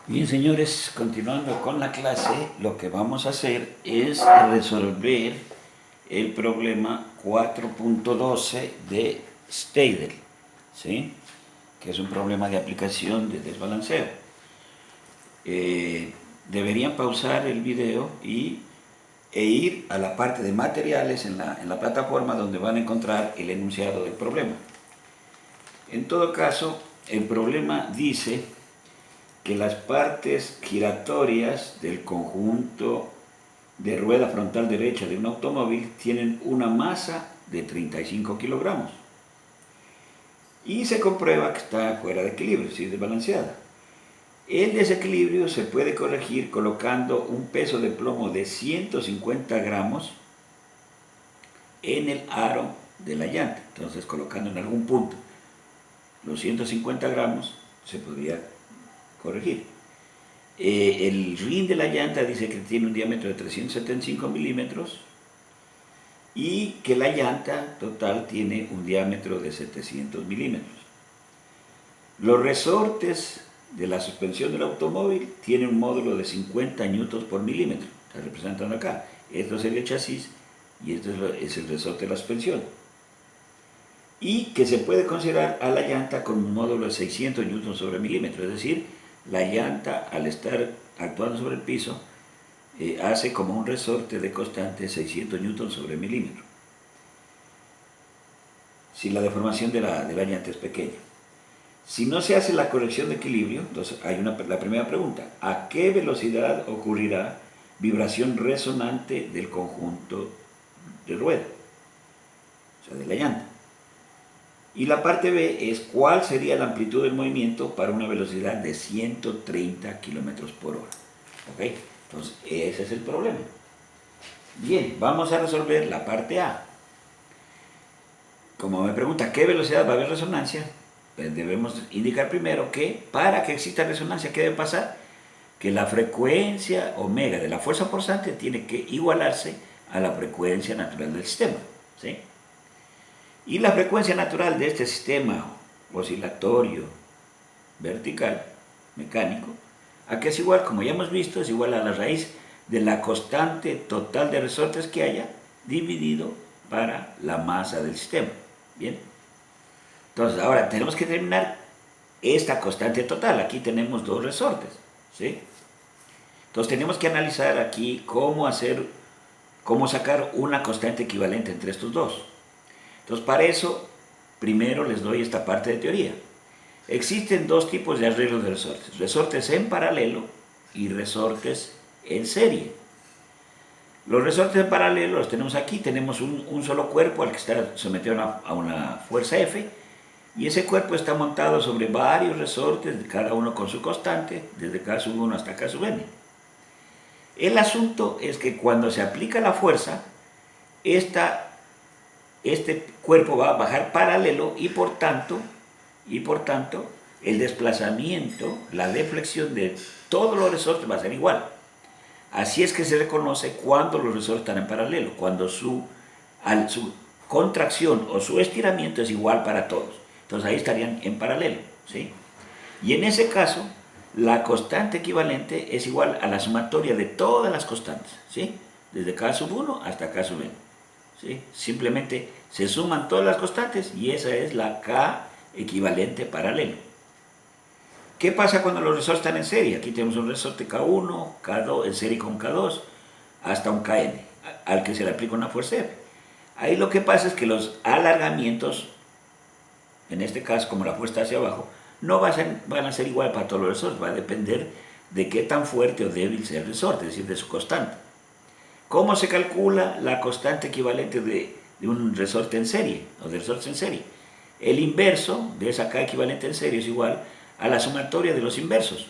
Bien, señores, continuando con la clase, lo que vamos a hacer es resolver el problema 4.12 de Steidl, ¿sí? Que es un problema de aplicación de desbalanceo. Deberían pausar el video e ir a la parte de materiales en la plataforma donde van a encontrar el enunciado del problema. En todo caso, el problema dice que las partes giratorias del conjunto de rueda frontal derecha de un automóvil tienen una masa de 35 kilogramos y se comprueba que está fuera de equilibrio, es decir, desbalanceada. El desequilibrio se puede corregir colocando un peso de plomo de 150 gramos en el aro de la llanta. Entonces, colocando en algún punto los 150 gramos se podría corregir. El rin de la llanta dice que tiene un diámetro de 375 milímetros y que la llanta total tiene un diámetro de 700 milímetros. Los resortes de la suspensión del automóvil tienen un módulo de 50 newtons por milímetro. Está representando acá. Esto sería el chasis y esto es el resorte de la suspensión. Y que se puede considerar a la llanta con un módulo de 600 newtons sobre milímetro, es decir, la llanta al estar actuando sobre el piso hace como un resorte de constante 600 newtons sobre milímetro. Si la deformación de la llanta es pequeña. Si no se hace la corrección de equilibrio, entonces hay la primera pregunta: ¿a qué velocidad ocurrirá vibración resonante del conjunto de rueda? O sea, de la llanta. Y la parte B es cuál sería la amplitud del movimiento para una velocidad de 130 km por hora. ¿Ok? Entonces, ese es el problema. Bien, vamos a resolver la parte A. Como me pregunta qué velocidad va a haber resonancia, pues debemos indicar primero que para que exista resonancia, ¿qué debe pasar? Que la frecuencia omega de la fuerza forzante tiene que igualarse a la frecuencia natural del sistema, ¿sí? Y la frecuencia natural de este sistema oscilatorio vertical, mecánico, ¿a qué es igual? Como ya hemos visto, es igual a la raíz de la constante total de resortes que haya dividido para la masa del sistema. Bien. Entonces, ahora tenemos que determinar esta constante total. Aquí tenemos dos resortes, ¿sí? Entonces, tenemos que analizar aquí cómo sacar una constante equivalente entre estos dos. Entonces, para eso, primero les doy esta parte de teoría. Existen dos tipos de arreglos de resortes: resortes en paralelo y resortes en serie. Los resortes en paralelo los tenemos aquí. Tenemos un solo cuerpo al que está sometido a una fuerza F, y ese cuerpo está montado sobre varios resortes, cada uno con su constante, desde K sub 1 hasta K sub n. El asunto es que cuando se aplica la fuerza, este cuerpo va a bajar paralelo y por tanto, el desplazamiento, la deflexión de todos los resortes va a ser igual. Así es que se reconoce cuando los resortes están en paralelo, cuando su contracción o su estiramiento es igual para todos. Entonces ahí estarían en paralelo, ¿sí? Y en ese caso, la constante equivalente es igual a la sumatoria de todas las constantes, ¿sí? Desde K sub 1 hasta K sub n. ¿Sí? Simplemente se suman todas las constantes y esa es la K equivalente paralelo. ¿Qué pasa cuando los resortes están en serie? Aquí tenemos un resorte K1, K2, en serie con K2, hasta un Kn, al que se le aplica una fuerza F. Ahí lo que pasa es que los alargamientos, en este caso como la fuerza hacia abajo, no van a ser igual para todos los resortes, va a depender de qué tan fuerte o débil sea el resorte, es decir, de su constante. ¿Cómo se calcula la constante equivalente de un resorte en serie o de resortes en serie? El inverso de esa K equivalente en serie es igual a la sumatoria de los inversos,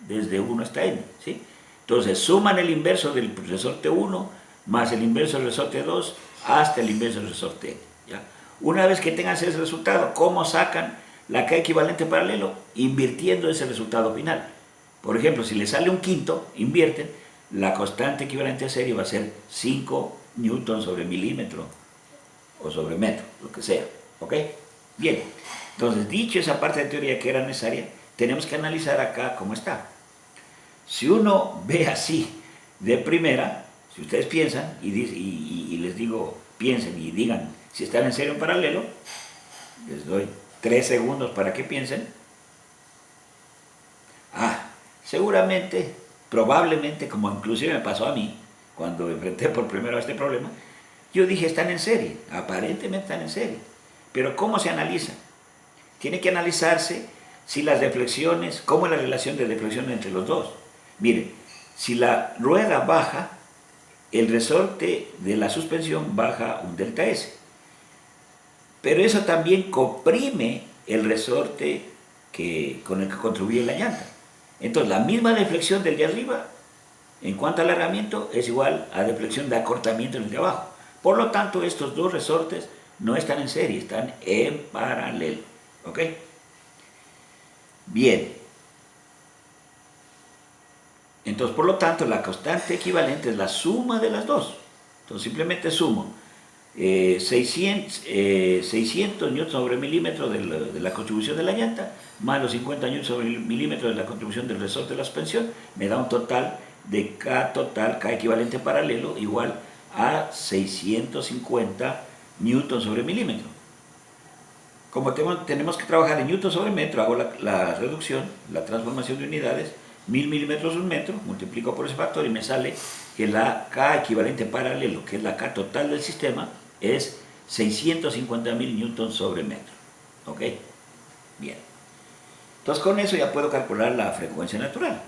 desde 1 hasta n, ¿sí? Entonces suman el inverso del resorte 1 más el inverso del resorte 2 hasta el inverso del resorte n, ¿ya? Una vez que tengan ese resultado, ¿cómo sacan la K equivalente paralelo? Invirtiendo ese resultado final. Por ejemplo, si le sale un quinto, invierten, la constante equivalente a serie va a ser 5 newtons sobre milímetro o sobre metro, lo que sea, ¿ok? Bien, entonces dicho esa parte de teoría que era necesaria, tenemos que analizar acá cómo está. Si uno ve así de primera, si ustedes piensan y les digo, piensen y digan si están en serio en paralelo, les doy 3 segundos para que piensen. Seguramente, probablemente, como inclusive me pasó a mí, cuando enfrenté por primera vez este problema, yo dije, están en serie, aparentemente están en serie. Pero ¿cómo se analiza? Tiene que analizarse si las deflexiones, cómo es la relación de deflexión entre los dos. Miren, si la rueda baja, el resorte de la suspensión baja un delta S. Pero eso también comprime el resorte con el que contribuye la llanta. Entonces, la misma deflexión del de arriba, en cuanto al alargamiento, es igual a deflexión de acortamiento en el de abajo. Por lo tanto, estos dos resortes no están en serie, están en paralelo. ¿Ok? Bien. Entonces, por lo tanto, la constante equivalente es la suma de las dos. Entonces, simplemente sumo 600 newtons sobre milímetro de la contribución de la llanta, más los 50 newtons sobre milímetro de la contribución del resorte de la suspensión, me da un total de K total, K equivalente paralelo, igual a 650 newtons sobre milímetro. Como tenemos que trabajar en newtons sobre metro, hago la reducción, la transformación de unidades, 1000 milímetros un metro, multiplico por ese factor y me sale que la K equivalente paralelo, que es la K total del sistema, es 650.000 newtons sobre metro. ¿Ok? Bien. Entonces con eso ya puedo calcular la frecuencia natural.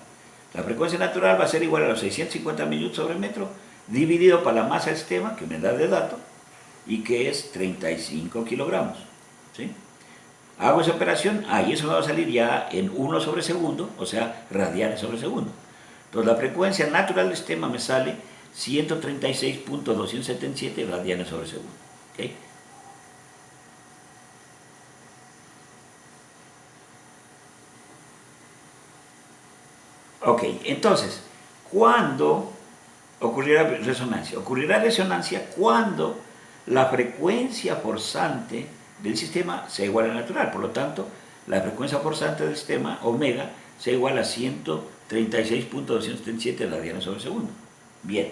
La frecuencia natural va a ser igual a los 650.000 newtons sobre metro dividido por la masa del sistema, que me da de dato, y que es 35 kilogramos. ¿Sí? Hago esa operación, y eso me va a salir ya en 1 sobre segundo, o sea, radianes sobre segundo. Entonces la frecuencia natural del sistema me sale 136.277 radianes sobre segundo. ¿Okay? Ok, entonces, ¿cuándo ocurrirá resonancia? Ocurrirá resonancia cuando la frecuencia forzante del sistema sea igual a la natural. Por lo tanto, la frecuencia forzante del sistema, omega, sea igual a 136.277 radianes sobre segundo. Bien.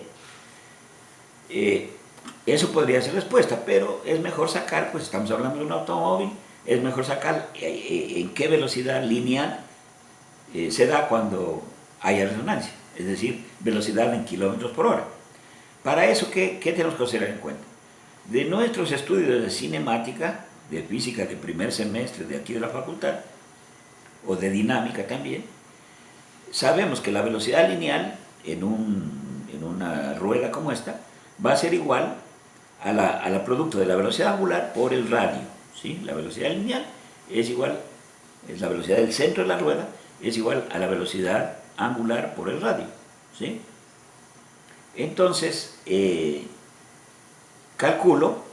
Eso podría ser respuesta, pero es mejor sacar, pues estamos hablando de un automóvil, es mejor sacar en qué velocidad lineal se da cuando haya resonancia, es decir, velocidad en kilómetros por hora. Para eso, ¿qué tenemos que tener en cuenta? De nuestros estudios de cinemática, de física de primer semestre de aquí de la facultad, o de dinámica también, sabemos que la velocidad lineal en una rueda como esta va a ser igual a la producto de la velocidad angular por el radio. ¿Sí? La velocidad lineal es igual, es la velocidad del centro de la rueda, es igual a la velocidad angular por el radio. ¿Sí? Entonces, calculo,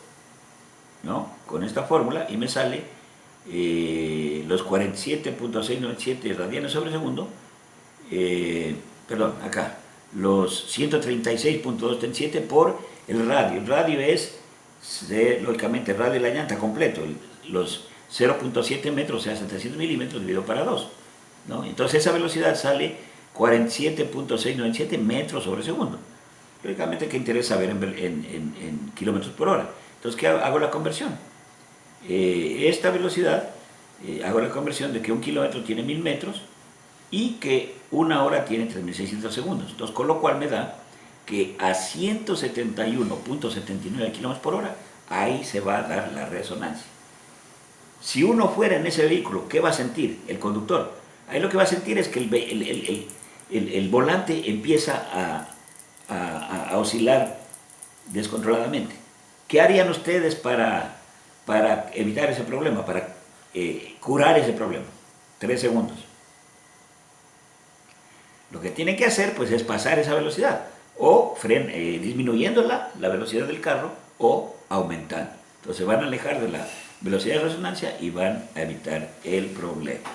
¿no?, con esta fórmula y me sale los 47.697 radianes sobre segundo, perdón, acá, los 136.237 por el radio. El radio es, lógicamente, el radio de la llanta completo, los 0.7 metros, o sea, 700 milímetros dividido para 2. ¿No? Entonces esa velocidad sale 47.697 metros sobre segundo. Lógicamente, ¿qué interesa ver en kilómetros por hora? Entonces, ¿qué hago? Hago la conversión. Esta velocidad, hago la conversión de que un kilómetro tiene 1000 metros y que una hora tiene 3600 segundos. Entonces, con lo cual me da que a 171.79 kilómetros por hora, ahí se va a dar la resonancia. Si uno fuera en ese vehículo, ¿qué va a sentir el conductor? Ahí lo que va a sentir es que el volante empieza a oscilar descontroladamente. ¿Qué harían ustedes para evitar ese problema, para curar ese problema? 3 segundos. Lo que tienen que hacer, pues, es pasar esa velocidad, o disminuyendo la velocidad del carro, o aumentando. Entonces van a alejar de la velocidad de resonancia y van a evitar el problema.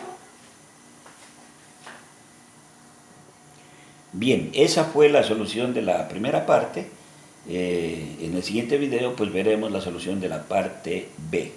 Bien, esa fue la solución de la primera parte. En el siguiente video, pues, veremos la solución de la parte B.